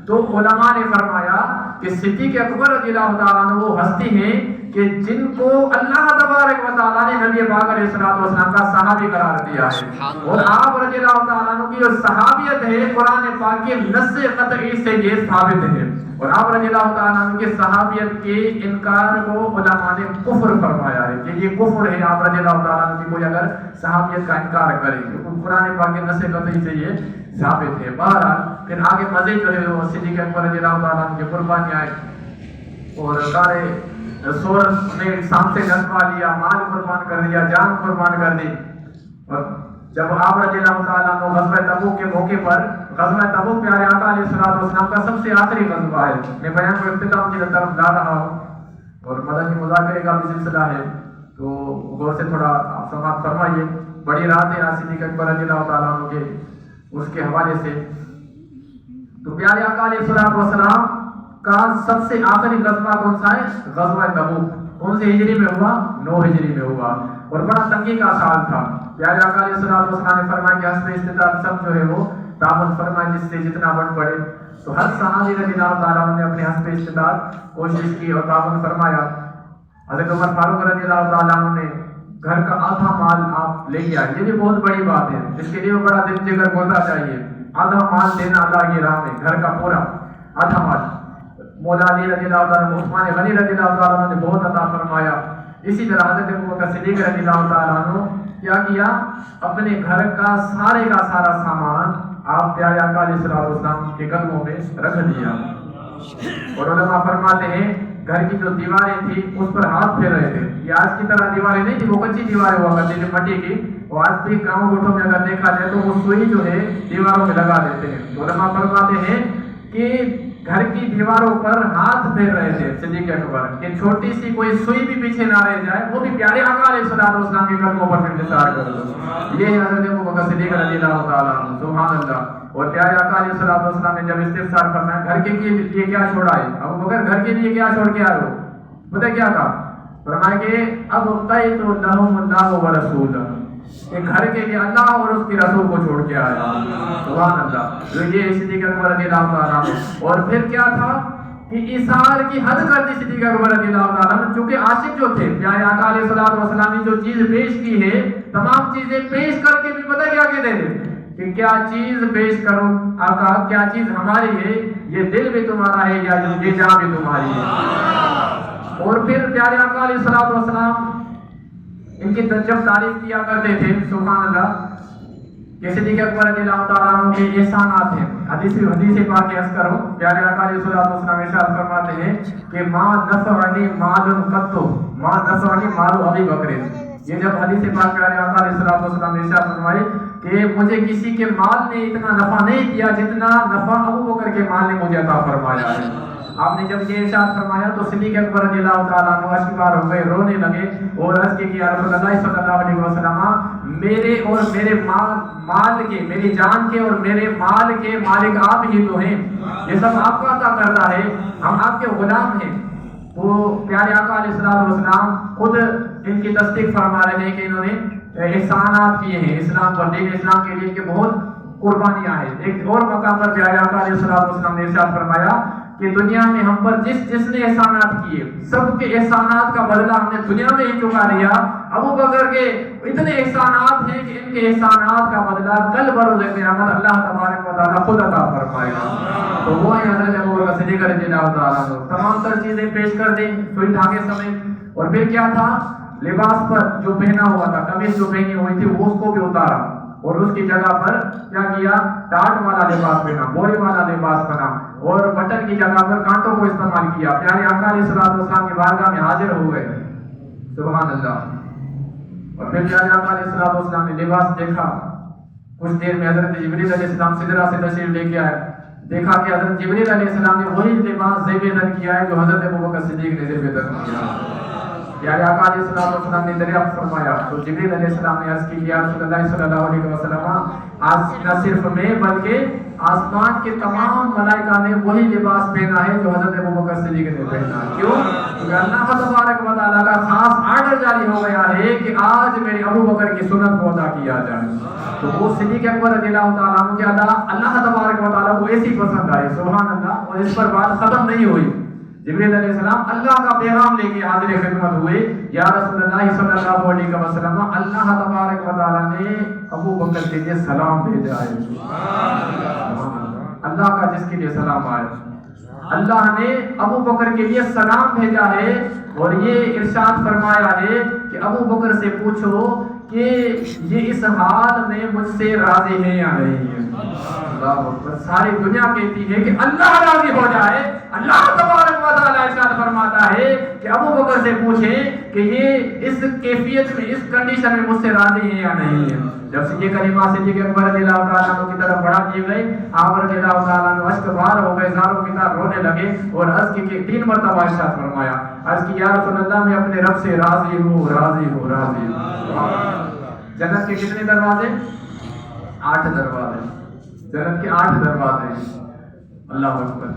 تو علماء نے فرمایا کہ صدیق اکبر رضی اللہ تعالیٰ عنہ وہ ہستی ہیں کہ جن کو اللہ تبارک و تعالیٰ نے نبی پاک علیہ السلام کا صحابی قرار دیا ہے. اور آپ رضی اللہ تعالیٰ عنہ کی جو صحابیت ہے قرآن پاک کے نص قطعی سے یہ ثابت ہے. اور آپ رضی اللہ تعالیٰ عنہ کی صحابیت کے انکار کو علماء نے کفر فرمایا ہے کہ یہ کفر ہے آپ رضی اللہ تعالیٰ عنہ کی کوئی اگر صحابیت کا انکار کرے. قرآن پاک کے نص قطعی سے یہ ثابت ہے. بہرحال پھر آگے مزید جو ہے وہ صدیق اکبر رضی اللہ تعالیٰ عنہ کی قربانی آئے اور غار ثور نے سام سے ڈسوا لیا، مال قربان کر دیا، جان قربان کر دی. اور جب آپ رضی اللہ تعالیٰ عنہ غزوہ تبوک کے موقع پر، غزوہ تبوک پیارے آقا علیہ السلام کا سب سے آخری غزوہ ہے. میں بیان کو اختتام کی طرف لا رہا ہوں اور مدنی مذاکرے کا بھی سلسلہ ہے، تو غور سے تھوڑا آپ سماعت فرمائیے. بڑی رات ہے صدیق اکبر رضی اللہ تعالیٰ عنہ کے اس کے حوالے سے. تو پیارے آقا علیہ السلام کا سب سے آخری غزوہ کون سا ہے؟ غزوہ تبوک. کون سے ہجری میں ہوا؟ 9 ہجری میں ہوا. اور بڑا تنگی کا سال تھا. پیارے آقا علیہ السلام نے فرمایا کہ حسب استطاعت سب جو ہے وہ تعاون فرمائے جس سے جتنا بڑھ پڑے. تو ہر صحابی رضی اللہ تعالیٰ عنہ نے اپنے حسب استطاعت کوشش کی اور تعاون فرمایا. حضرت عمر فاروق رضی اللہ تعالیٰ عنہ نے گھر کا آدھا مال آپ لے کے آئے. یہ بھی بہت بڑی بات ہے, اس کے لیے وہ بڑا دل جگر ہونا چاہیے. آدھا مال دینا اللہ کی راہ میں, گھر کا پورا آدھا مال. مولا علی رضی اللہ تعالیٰ عنہ, عثمان غنی رضی اللہ تعالیٰ عنہ نے بہت عطا فرمایا. اسی طرح حضرت ابوبکر صدیق رضی اللہ تعالیٰ عنہ کیا کیا, اپنے گھر کا سارا سامان آپ پیارے آقا علیہ السلام کے قدموں میں رکھ دیا. اور علماء فرماتے ہیں گھر کی جو دیواریں تھی اس پر ہاتھ پھیر رہے تھے. یہ آج کی طرح دیواریں نہیں تھی, وہ کچی دیواریں ہوا کرتی تھی مٹی کی. وہ آج بھی گاؤں گھوٹوں میں اگر دیکھا جائے تو وہ سوئی جو ہے دیواروں میں لگا دیتے ہیں. تو علماء فرماتے ہیں کہ گھر کی دیواروں پر ہاتھ پھیر رہے تھے صدیق اکبر کہ چھوٹی سی کوئی سوئی بھی پیچھے نہ رہ جائے, وہ بھی پیارے آقا علیہ السلام کے قدموں پر انتظار کر دو. یہ حضرت ابوبکر صدیق رضی اللہ تعالیٰ عنہ, سبحان اللہ. اور پیارے آقا علیہ السلام نے جب استفسار فرمایا گھر کے لیے کیا چھوڑا ہے, ابوبکر گھر کے لیے کیا چھوڑ کے آئے ہو, پتہ کیا کہا, فرمایا کہ اب قیت لہم اللہ و رسولہ, کہ گھر کے لیے اللہ اور اس کے رسول کو چھوڑ کے آیا. سبحان اللہ. تو یہ صدیق اکبر رضی اللہ تعالیٰ عنہ. اور پھر کیا تھا کہ ایثار کی حد کر دی صدیق اکبر رضی اللہ تعالیٰ عنہ, چونکہ عاشق جو تھے پیارے آقا علیہ السلام نے جو چیز پیش کی ہے, تمام چیزیں پیش کر کے بھی پتہ کیا کہتے ہیں کہ کیا چیز پیش کرو آقا, کیا چیز ہماری ہے, یہ دل بھی تمہارا ہے یا یہ جان بھی تمہاری ہے. اور پھر پیارے آقا علیہ السلام ان کی جب تعریف کیا کرتے تھے, سبحان اللہ, کہ صدیق اکبر رضی اللہ تعالیٰ عنہ کے احسانات ہیں. حدیث پاک عرض کرو, پیارے آقا علیہ السلام ارشاد فرماتے ہیں کہ ما نفعنی مال قط ما نفعنی مال ابی بکر. یہ جب حدیث پاک پیارے آقا علیہ السلام نے ارشاد فرمائی کہ مجھے کسی کے مال نے اتنا نفع نہیں دیا جتنا نفع ابو بکر کے مال نے مجھے عطا فرمایا ہے. آپ نے جب یہ ارشاد فرمایا تو صدیق اکبر رضی اللہ تعالیٰ عنہ اشکبار ہو گئے, رونے لگے اور عرض کی کہ یا رسول اللہ صلی اللہ علیہ وسلم, میرے اور میرے مال کے, میری جان کے اور میرے مال کے مالک آپ ہی تو ہیں, یہ سب آپ کا عطا کرتا ہے, ہم آپ کے غلام ہیں. تو پیارے آقا علیہ السلام خود ان کی تصدیق فرما رہے ہیں کہ انہوں نے احسانات کیے ہیں اسلام پر, دین اسلام کے لیے کہ بہت قربانیاں ہیں. ایک اور مقام پر پیارے آقا علیہ السلام نے ارشاد فرمایا کہ دنیا میں ہم پر جس نے احسانات کیے سب کے احسانات کا بدلہ ہم نے دنیا میں ہی چکا لیا. ابو بکر کے اتنے احسانات ہیں کہ ان کے احسانات کا بدلہ کل بروز قیامت اللہ تبارک و تعالیٰ خود عطا فرمائے گا. تو وہ حضرت ابو بکر صدیق رضی اللہ تعالیٰ عنہ تمام تر چیزیں پیش کر دیں سوئی دھاگے سمیت. اور پھر کیا تھا, لباس پر جو پہنا ہوا تھا, قمیص جو پہنی ہوئی تھی وہ اس کو بھی اتارا اور اس کی جگہ پر کیا کیا, ٹاٹ والا لباس پہنا, بورے والا لباس پہنا اور بٹن کی جگہ پر کانٹوں کو استعمال کیا. پیارے آقا علیہ السلام کی بارگاہ میں حاضر ہو گئے, سبحان اللہ. اور پھر پیارے آقا علیہ السلام نے لباس دیکھا, کچھ دیر میں حضرت جبریل علیہ السلام سدرہ سے تشریف لے کے آئے, دیکھا کہ حضرت جبریل علیہ السلام نے وہی لباس زیب در کیا ہے جو حضرت ابوبکر صدیق نے زیب در کیا. پیارے آقا علیہ السلام نے دریافت فرمایا تو جبریل علیہ السلام نے عرض کی یا رسول اللہ صلی اللہ علیہ وسلم, آج نہ صرف میں بلکہ آسمان کے تمام ملائکہ نے وہی لباس پہنا ہے جو حضرت ابوبکر صدیق نے پہنا. کیوں؟ کیونکہ اللہ تبارک و تعالیٰ کا خاص آرڈر جاری ہو گیا ہے کہ آج میرے ابوبکر کی سنت کو ادا کیا جائے. تو وہ صدیق اکبر رضی اللہ تعالیٰ عنہ کی ادا اللہ تبارک و تعالیٰ کو ایسی پسند آئی, سبحان اللہ. اور اس پر بات ختم نہیں ہوئی. جبریل علیہ السلام اللہ کا پیغام لے کے حاضر خدمت ہوئے, یا رسول اللہ صلی اللہ علیہ وسلم, اللہ تبارک و تعالیٰ نے ابو بکر کے لیے سلام بھیجا ہے. اللہ کا جس کے لیے سلام آئے, اللہ نے ابو بکر کے لیے سلام بھیجا ہے. اور یہ ارشاد فرمایا ہے کہ ابو بکر سے پوچھو کہ یہ اس حال میں مجھ سے راضی ہے یا نہیں ہے. اللہ اکبر. ساری دنیا کہتی ہے کہ اللہ راضی ہو جائے. اللہ تبارک و تعالیٰ ارشاد فرماتا ہے کہ ابو بکر سے پوچھیں کہ یہ اس کیفیت میں, اس کنڈیشن میں مجھ سے راضی ہے یا نہیں ہے. جب سے یہ کلمہ صدیق اکبر رضی اللہ تعالیٰ عنہ کی طرف بڑھا دیے گئے, آپ رضی اللہ تعالیٰ عنہ اشک بار ہو گئے, زاروں کی طرح رونے لگے اور عرض کی کہ 3 مرتبہ ارشاد فرمایا, عرض کی یا رسول اللہ میں اپنے رب سے راضی ہوں, راضی ہوں, راضی ہوں. جنت کے کتنے دروازے؟ 8 دروازے. جنت کے 8 دروازے. اللہ اکبر.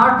8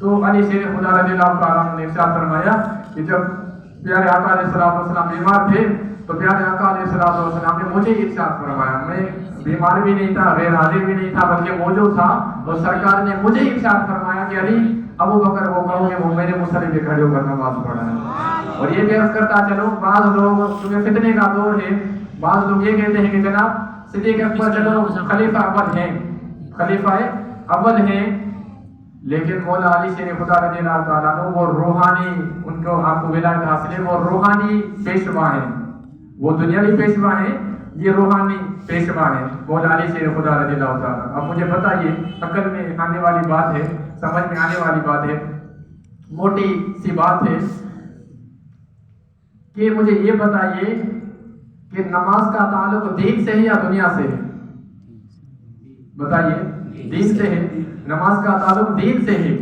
تو علی شیر خدا رضی اللہ تعالیٰ عنہ نے ارشاد فرمایا کہ جب پیارے آقا علیہ السلام بیمار تھے تو پیارے آقا علیہ السلام نے مجھے ارشاد فرمایا، میں بیمار بھی نہیں تھا، غیر حاضر بھی نہیں تھا، بلکہ موجود تھا، اور سرکار نے مجھے ارشاد فرمایا کہ علی ابو بکر کو کہو کہ وہ میرے مصلی پہ کھڑے ہو کر نماز پڑھائیں۔ اور یہ بھی عرض کرتا چلو، بعض لوگ چونکہ فتنے کا دور ہے، بعض لوگ یہ کہتے ہیں کہ جناب صدیق اکبر چلو خلیفہ اول ہیں، خلیفہ اول ہیں، لیکن مولا علی شیر خدا رضی اللہ تعالیٰ عنہ وہ روحانی، ان کو آپ کو ولایت حاصل ہے، وہ روحانی پیشوا ہیں، وہ دنیاوی پیشوا ہیں، یہ روحانی پیشوا ہیں مولا علی شیر خدا رضی اللہ تعالیٰ۔ اب مجھے بتائیے، عقل میں آنے والی بات ہے، سمجھ میں آنے والی بات ہے، موٹی سی بات ہے کہ مجھے یہ بتائیے کہ نماز کا تعلق دین سے ہے یا دنیا سے ہے؟ بتائیے، دین سے ہے، نماز کا تعلق دین سے ہے۔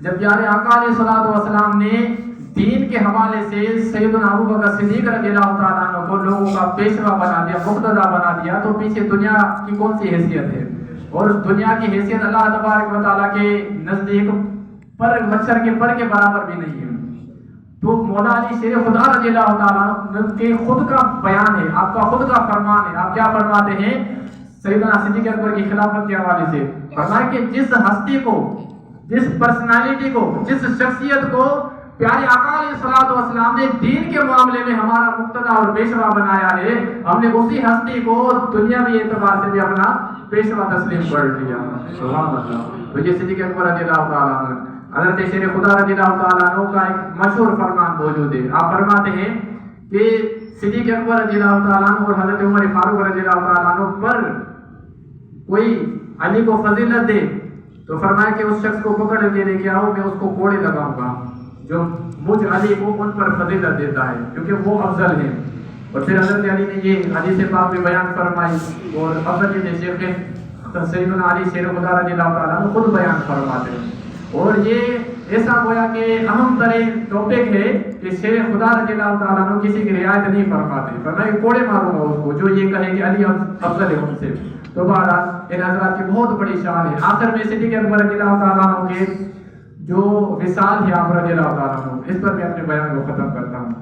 جب پیارے آقا علیہ السلام نے دین کے حوالے سے سیدنا ابو بکر صدیق رضی اللہ تعالیٰ عنہ کو لوگوں کا پیشوا بنا دیا، مقتدا بنا دیا، تو پیچھے دنیا کی کون سی حیثیت ہے؟ اور دنیا کی حیثیت اللہ تبارک و تعالیٰ کے نزدیک پر مچھر کے پر کے برابر بھی نہیں ہے۔ تو مولا علی شیر خدا رضی اللہ تعالیٰ عنہ کے خود کا بیان ہے، آپ کا خود کا فرمان ہے، آپ کیا فرماتے ہیں سیدنا صدیق اکبر کی خلافت کے حوالے سے؟ فرمایا کہ جس ہستی کو، جس پرسنالٹی کو، جس شخصیت کو پیارے آقا علیہ السلام نے دین کے معاملے میں ہمارا مقتدا اور پیشوا بنایا ہے، ہم نے اسی ہستی کو دنیاوی اعتبار سے بھی اپنا پیشوا تسلیم کر لیا۔ سبحان اللہ۔ تو یہ صدیق اکبر رضی اللہ تعالیٰ عنہ، حضرت شیر خدا رضی اللہ تعالیٰ عنہ کا ایک مشہور فرمان موجود ہے۔ آپ فرماتے ہیں کہ صدیق اکبر رضی اللہ تعالیٰ عنہ اور حضرت عمر فاروق رضی اللہ تعالیٰ عنہ پر کوئی علی کو فضیلت دے تو فرمایا کہ اس شخص کو پکڑ کے لے کے آؤ، میں اس کو کوڑے لگاؤں گا جو مجھ علی کو ان پر فضیلت دیتا ہے، کیونکہ وہ افضل ہیں۔ اور پھر حضرت علی نے یہ حدیث پاک میں بیان فرمائی، اور افضل شیخ سیدنا علی شیر خدا رضی اللہ تعالیٰ عنہ خود بیان فرماتے ہیں۔ اور یہ ایسا گویا کہ اہم ترین ٹاپک ہے کہ شیر خدا رضی اللہ تعالیٰ عنہ کسی کی رعایت نہیں فرماتے، فرمایا کہ کوڑے ماروں گا اس کو جو یہ کہے کہ علی افضل ہے ان سے۔ تو بہرحال ان حضرات کی بہت بڑی شان ہے۔ آخر میں صدیق اکبر رضی اللہ تعالیٰ عنہ کے جو وصال ہے آپ رضی اللہ تعالیٰ عنہ، اس پر میں اپنے بیان کو ختم کرتا ہوں۔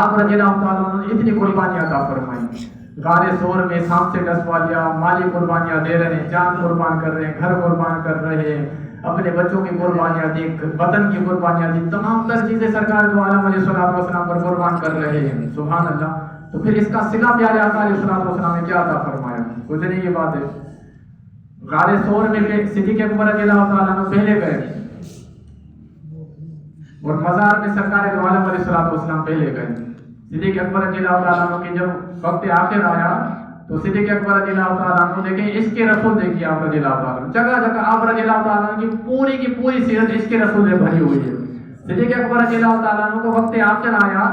آپ رضی اللہ تعالیٰ عنہ نے اتنی قربانیاں عطا فرمائی، غار ثور میں سانپ سے ڈسوا لیا، مالی قربانیاں دے رہے ہیں، جان قربان کر رہے ہیں، گھر قربان کر رہے ہیں، اپنے بچوں کی قربانیاں دی، وطن کی قربانیاں دی، تمام تر چیزیں سرکار دو عالم علیہ السلام پر قربان کر رہے ہیں۔ سبحان اللہ۔ تو پھر اس کا صلہ پیارے آقا علیہ السلام نے کیا عطا فرمایا؟ کچھ نہیں، یہ بات ہے۔ غار ثور میں صدیق اکبر رضی اللہ تعالیٰ عنہ پہلے گئے، اور مزار میں سرکار دو عالم علیہ السلام پہلے گئے۔ صدیق اکبر رضی اللہ تعالیٰ عنہ کی جب وقت آخر آیا تو صدیق اکبر رضی اللہ تعالیٰ عنہ دیکھیں عشق رسول، دیکھیے آپ رضی اللہ تعالیٰ عنہ جگہ جگہ آپ رضی اللہ تعالیٰ عنہ کی پوری سیرت عشق رسول میں بھری ہوئی ہے۔ صدیق اکبر رضی اللہ تعالیٰ عنہ کو وقت آخر آیا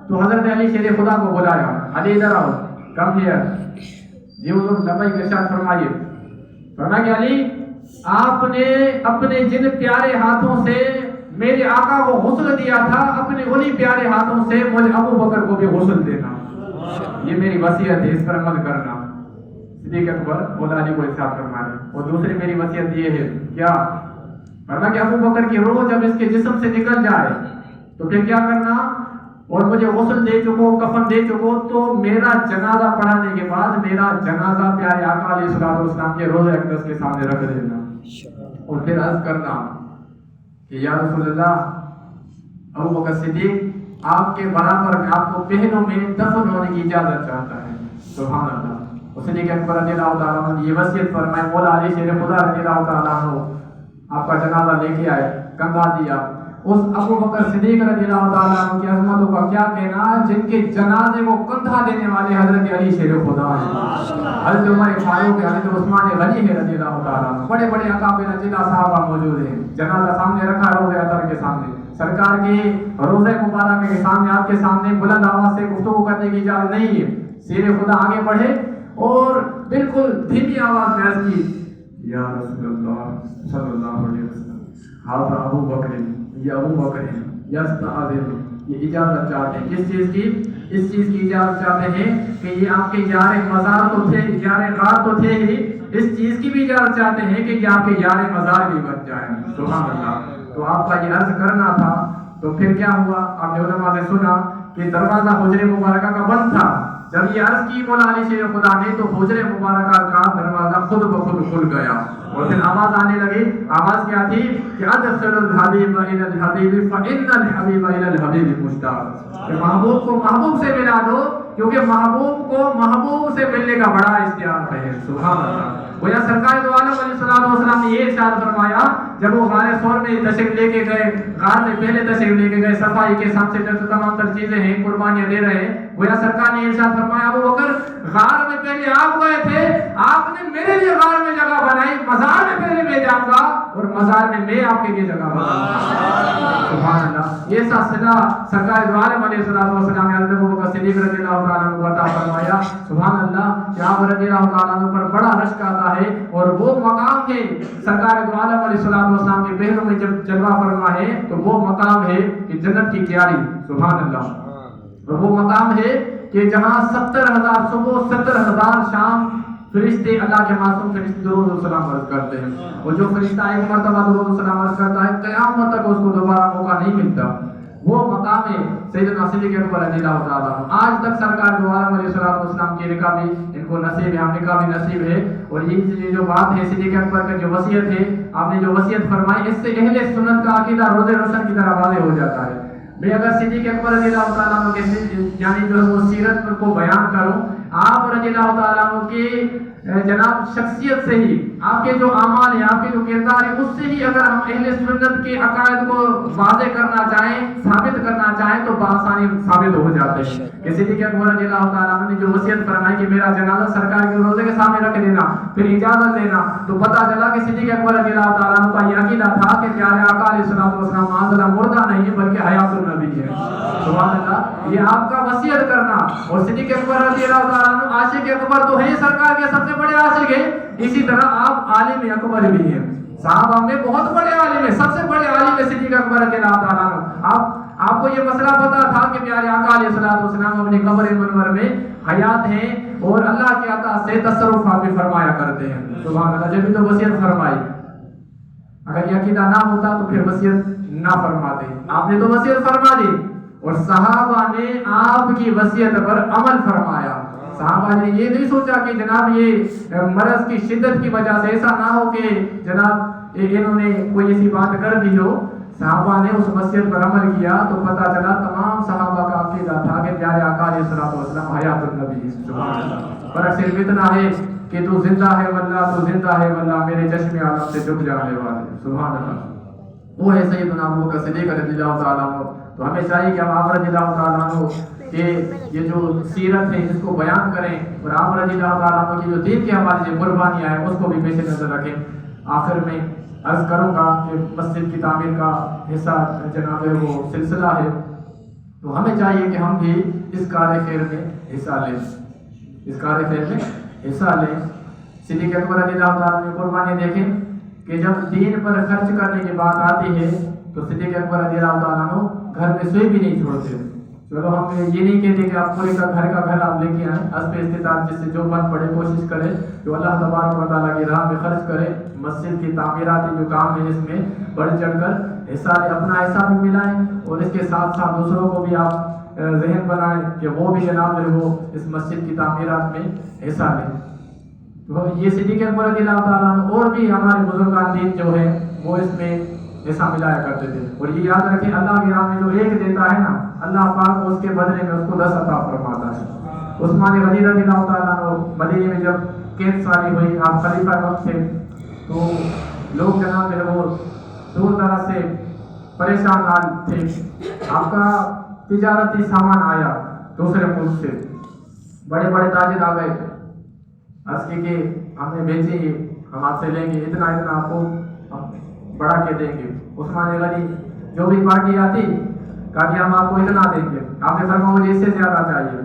تو حضرت علی شیر خدا کو بلایا، علی ادھر آؤ، کم ہیئر۔ جی حضور لبیک، ارشاد فرمائیے۔ فرمایا کہ علی آپ نے اپنے جن پیارے ہاتھوں سے میرے آقا کو غسل دیا تھا، اپنے انہی پیارے ہاتھوں سے مجھے ابو بکر کو بھی غسل دینا، یہ میری وصیت ہے، اس پر عمل کرنا۔ صدیق اکبر مولا علی کو ارشاد فرمایا۔ اور دوسری میری وصیت یہ ہے، کیا؟ فرمایا کہ ابو بکر کی روح جب اس کے جسم سے نکل جائے تو پھر کیا کرنا؟ اور مجھے غسل دے چکو، کفن دے چکو، تو میرا جنازہ پڑھانے کے بعد میرا جنازہ پیارے آقا علیہ السلام کے روضہ اقدس کے سامنے رکھ دینا، اور پھر عرض کرنا کہ یا رسول اللہ، ابو بکر صدیق آپ کے برابر میں، آپ کو پہلوں میں دفن ہونے کی اجازت چاہتا ہے۔ سبحان اللہ۔ اور صدیق اکبر رضی اللہ تعالیٰ عنہ نے یہ وصیت فرمائی، مولا علی شیر خدا رضی اللہ تعالیٰ عنہ آپ کا جنازہ لے کے آئے، کندھا دیا۔ اس ابو بکر صدیق رضی اللہ تعالیٰ عنہ کی عظمتوں کا کیا کہنا، جن کے جنازے کو کندھا دینے والے حضرت علی شیر خدا ہیں، حضرت عمر فاروق، حضرت عثمان غنی ہے رضی اللہ تعالیٰ عنہ، بڑے بڑے اکابر جدہ صحابہ موجود ہیں۔ جنازہ سامنے رکھا روضہ اطہر کے سامنے، سرکار کے روضہ مبارک کے سامنے، آپ کے سامنے بلند آواز سے گفتگو کرنے کی اجازت نہیں ہے۔ شیر خدا آگے بڑھے اور بالکل دھیمی آواز میں عرض کی، یا رسول اللہ صلی اللہ علیہ وسلم، ہذا ابو بکر، یہ ابو بکر ہیں، یستعذر، یہ اجازت چاہتے ہیں۔ کس چیز کی؟ اس چیز کی اجازت چاہتے ہیں کہ یہ آپ کے یار مزار تو تھے، یار غار تو تھے ہی، اس چیز کی بھی اجازت چاہتے ہیں کہ یہ آپ کے یار مزار بھی بن جائیں۔ سبحان اللہ۔ تو آپ کا یہ عرض کرنا تھا. تو پھر کیا ہوا؟ آپ نے علماء سے سنا کہ دروازہ حجر مبارکہ کا بند تھا. جب یہ عرض کی مولا علی شیر خدا نے تو حجر مبارکہ کا دروازہ خود بخود کھل گیا اور پھر آواز آنے لگی. آواز کیا تھی کہ ادخل الحبیب الی الحبیب فان الحبیب الی الحبیب مشتاق. کہ محبوب کو محبوب سے ملا دو کیونکہ محبوب کو محبوب سے ملنے کا بڑا اشتیاق ہے. سبحان اللہ. گویا سرکار دو عالم علیہ السلام نے یہ ارشاد فرمایا جب وہ غار ثور میں تشریف لے کے گئے, غار میں پہلے تشریف لے کے گئے, صفائی کے سب سے تمام تر چیزیں ہیں, قربانیاں دے رہے ہیں. گویا سرکار نے ارشاد فرمایا ابو بکر غار میں پہلے آپ گئے تھے, آپ نے میرے لیے غار میں جگہ بنائی, مزار میں پہلے میں جاؤں گا اور مزار میں آپ کے لیے جگہ بناؤں گا. سبحان اللہ. یہ سلسلہ سرکار دو عالم علیہ السلام نے حضرت ابو بکر صدیق رضی اللہ تعالیٰ عنہ کو عطا فرمایا. سبحان اللہ. کہ آپ رضی اللہ تعالیٰ عنہ پر بڑا رشک آتا ہے اور وہ مقام ہے سرکار دو عالم علیہ السلام کے پہلوں میں جب جلوہ فرما ہے تو وہ مقام ہے کہ جنت کی کیاری. سبحان اللہ. اور وہ مقام ہے کہ جہاں 70,000 صبح 70,000 شام فرشتے اللہ کے معصوم فرشتے درود و سلام عرض کرتے ہیں. اور جو فرشتہ ایک مرتبہ درود و سلام عرض کرتا ہے قیامت تک اس کو دوبارہ موقع نہیں ملتا. وہ مقام ہے سیدنا صدیق اکبر رضی اللہ تعالیٰ عنہ. آج تک سرکار دو عالم علیہ السلام کی نکاح بھی ان کو نصیب ہے, ہم نکاح بھی نصیب ہے. اور یہ جو بات ہے صدیق اکبر کا جو وصیت ہے, آپ نے جو وصیت فرمائی, اس سے اہل سنت کا عقیدہ روز روشن کی طرح واضح ہو جاتا ہے. میں اگر صدیق اکبر رضی اللہ تعالیٰ عنہ کے یعنی جو ہے وہ سیرت کو بیان کروں, آپ رضی اللہ تعالیٰ عنہ کی جناب شخصیت سے ہی, آپ کے جو اعمال ہیں, آپ کے جو کردار ہے, اس سے ہی اگر ہم اہل سنت کے عقائد کو واضح کرنا چاہیں, ثابت کرنا چاہیں تو بآسانی ثابت ہو جاتے ہیں. کہ صدیق اکبر رضی اللہ تعالیٰ عنہ نے جو وصیت فرمائی کہ میرا جنازہ سرکار کے روزے کے سامنے رکھ دینا, پھر اجازت دینا, تو پتہ چلا کہ صدیق اکبر رضی اللہ تعالیٰ عنہ کا یہ عقیدہ تھا کہ پیارے آقا علیہ السلام معاذ مردہ نہیں ہے بلکہ حیات النبی ہے. سبحان اللہ. یہ آپ کا وصیت کرنا. اور صدیق اکبر رضی اللہ تعالیٰ عنہ عاشق اکبر تو ہے, سرکار کے سب سے بڑے عاشق ہیں, اسی طرح آپ عالم اکبر بھی ہیں. صحابہ میں بہت بڑے عالم ہیں, سب سے بڑے عالم ہے صدیق اکبر رضی اللہ تعالیٰ عنہ. آپ کو یہ مسئلہ پتا تھا کہ پیارے آقا علیہ السلام اپنے قبر منور میں حیات ہیں اور اللہ کے عطا سے تصرفات بھی فرمایا کرتے ہیں. سبحان اللہ. جب بھی تو وصیت فرمائی, اگر یہ عقیدہ نہ ہوتا تو پھر وصیت نہ فرماتے. آپ نے تو وصیت فرما دی اور صحابہ نے آپ کی وصیت پر عمل فرمایا. صحابہ نے یہ نہیں سوچا کہ جناب یہ مرض کی شدت کی وجہ سے ایسا نہ ہو کہ جناب انہوں نے کوئی ایسی بات کر دی ہو. صحابہ نے اس وصیت پر عمل کیا تو پتہ چلا تمام صحابہ کا عقیدہ تھا کہ پیارے آقا علیہ السلام حیات النبی. سبحان اللہ. فرق صرف اتنا ہے کہ تو زندہ ہے واللہ, تو زندہ ہے واللہ, میرے چشم عالم سے ڈوب جانے والے. سبحان اللہ. وہ ہے سیدنا ابو بکر صدیق رضی اللہ تعالیٰ عنہ. تو ہمیں چاہیے کہ ہم آپ رضی اللہ تعالیٰ عنہ کہ یہ جو سیرت ہے اس کو بیان کریں اور آپ رضی اللہ تعالیٰ عنہ کی جو دین کے حوالے سے قربانیاں ہیں اس کو بھی پیش نظر رکھیں. آخر میں عرض کروں گا کہ مسجد کی تعمیر کا حصہ جناب وہ سلسلہ ہے, تو ہمیں چاہیے کہ ہم بھی اس کار خیر میں حصہ لیں, اس کار خیر میں حصہ لیں. صدیق اکبر رضی اللہ تعالیٰ عنہ قربانیاں دیکھیں کہ جب دین پر خرچ کرنے کی بات آتی ہے تو صدیق اکبر رضی اللہ تعالیٰ عنہ گھر میں سوئی بھی نہیں چھوڑتے. چلو ہم یہ نہیں کہتے کہ آپ پورے کا گھر آپ لے کے آئیں, حسب استطاعت جس سے جو بن پڑے کوشش کریں جو اللہ تبارک و تعالیٰ کی راہ میں خرچ کریں. مسجد کی تعمیراتی جو کام ہے اس میں بڑھ چڑھ کر حصہ لیں, اپنا حصہ بھی ملائیں اور اس کے ساتھ ساتھ دوسروں کو بھی آپ ذہن بنائیں کہ وہ بھی جناب جو وہ اس مسجد کی تعمیرات میں حصہ لیں. تو یہ صدیق اکبر رضی اللہ تعالیٰ عنہ اور بھی ہمارے بزرگان دین جو ہے وہ اس میں حصہ ملایا کرتے تھے. اور یہ یاد رکھیں اللہ کی راہ میں جو ایک دیتا ہے نا, اللہ پاک اس کے بدلے میں اس کو 10 عطا فرماتا ہے. عثمان غنی رضی اللہ تعالیٰ عنہ مدینے میں جب قید ساری ہوئی, آپ خلیفہ وقت تھے, تو لوگ جناب ہے وہ دور دراز سے پریشان حال تھے. آپ کا تجارتی سامان آیا دوسرے ملک سے, بڑے بڑے تاجر آ گئے, عرض کی کہ ہم نے بیچی, ہم آپ سے لیں گے, اتنا آپ کو بڑھا کے دیں گے. عثمان غنی جو بھی پارٹی آتی کہا کہ ہم آپ کو اتنا دیں گے. آپ نے فرمایا مجھے اس سے زیادہ چاہیے.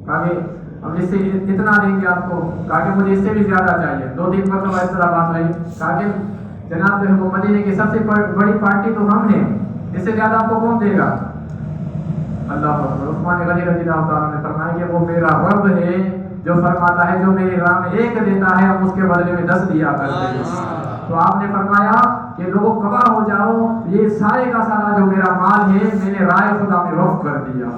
کہا کہ ہم اس سے اتنا دیں گے آپ کو. کہا کہ مجھے اس سے بھی زیادہ چاہیے. 2-3 مرتبہ اس طرح بات رہی. کہا کہ جناب وہ مدینے کی سب سے بڑی پارٹی تو ہم ہیں, اس سے زیادہ آپ کو کون دے گا؟ اللہ اکبر. عثمان غنی رضی اللہ تعالیٰ نے فرمایا کہ وہ میرا رب ہے جو فرماتا ہے جو میری راہ میں ایک دیتا ہے ہم اس کے بدلے میں 10 دیا کرتے ہیں. تو آپ نے فرمایا کہ لوگوں کبا ہو جاؤ، یہ سارے کا سارا جو میرا مال ہے میں نے رائے خدا میں وقف کر دیا۔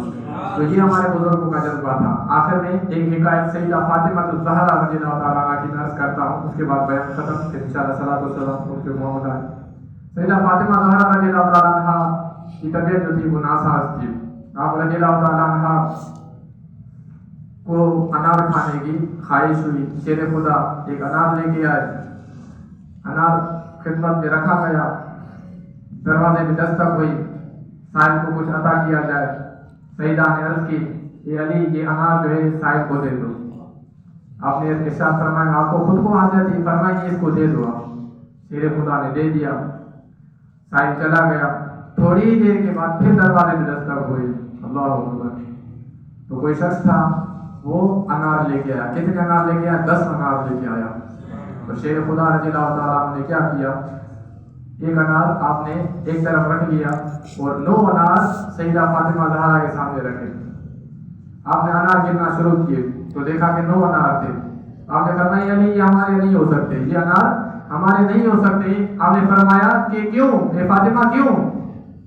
تو یہ ہمارے بزرگوں کا جذبہ تھا۔ آخر میں ایک حکایت سیدہ فاطمہ الزہرا رضی اللہ تعالیٰ عنہا کی عرض کرتا ہوں، اس کے بعد بیان ختم، پھر انشاءاللہ صلاۃ والسلام ان کے محمد آئے۔ سیدہ فاطمہ الزہرا رضی اللہ تعالیٰ عنہا کی طبیعت جو تھی وہ ناساز تھی۔ آپ رضی اللہ تعالیٰ عنہا کو انار کھانے کی خواہش ہوئی، شیر خدا ایک انار لے کے آئے، انار خدمت میں رکھا گیا، دروازے میں دستک ہوئی، سائل کو کچھ عطا کیا جائے۔ سیدہ نے عرض کی کہ علی یہ انار جو ہے سائل کو دے دو۔ آپ نے ارشاد فرمایا آپ کو خود کو حاجت تھی، فرمائیے اس کو دے دو آپ۔ شیر خدا نے دے دیا، سائل چلا گیا۔ تھوڑی دیر کے بعد پھر دروازے میں دستک ہوئی، اللہ اکبر۔ تو کوئی شخص تھا وہ انار لے کے آیا۔ کتنے انار لے کے آیا؟ 10 انار لے کے آیا۔ تو شیر خدا رضی اللہ تعالیٰ عنہ نے کیا کیا؟ ایک انار آپ نے ایک طرف رکھ لیا اور 9 انار سیدہ فاطمہ زہرا کے سامنے رکھے۔ آپ نے انار گننا شروع کیے تو دیکھا کہ 9 انار تھے۔ آپ نے فرمایا یعنی یہ ہمارے نہیں ہو سکتے، یہ انار ہمارے نہیں ہو سکتے۔ آپ نے فرمایا کہ کیوں اے فاطمہ کیوں؟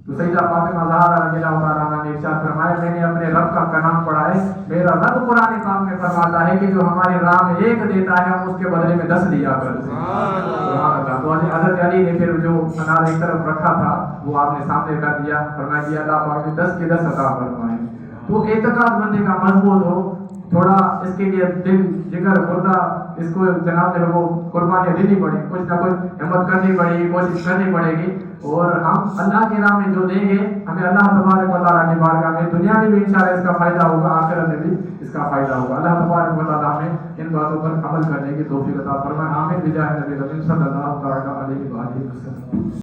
تو سیدہ فاطمہ زہرا رضی اللہ تعالیٰ عنہ نے ارشاد فرمایا میں نے اپنے رب کا کلام پڑھا ہے، میرا رب قرآن پاک میں فرماتا ہے کہ جو ہماری راہ میں ایک دیتا ہے ہم اس کے بدلے میں 10 دیا کرتے ہیں۔ تو حضرت علی نے پھر جو انار ایک طرف رکھا تھا وہ آپ نے سامنے کر دیا، فرمایا کہ اللہ پاک نے 10 کے 10 عطا فرمائے۔ تو اعتقاد بندے کا مضبوط ہو، تھوڑا اس کے لیے دل جگر گردہ اس کو جناب جو ہے وہ قربانیاں دینی پڑے، کچھ نہ کچھ ہمت کرنی پڑے گی، کوشش کرنی پڑے گی، اور ہم اللہ کی راہ میں جو دیں گے ہمیں اللہ تبارک و تعالیٰ کی بارگاہ میں دنیا میں بھی انشاءاللہ اس کا فائدہ ہوگا، آخرت میں بھی اس کا فائدہ ہوگا۔ اللہ تبارک و تعالیٰ ہمیں ان باتوں پر عمل کرنے کی توفیق عطا فرمائے، آمین بجاہ نبی صلی اللہ علیہ وسلم۔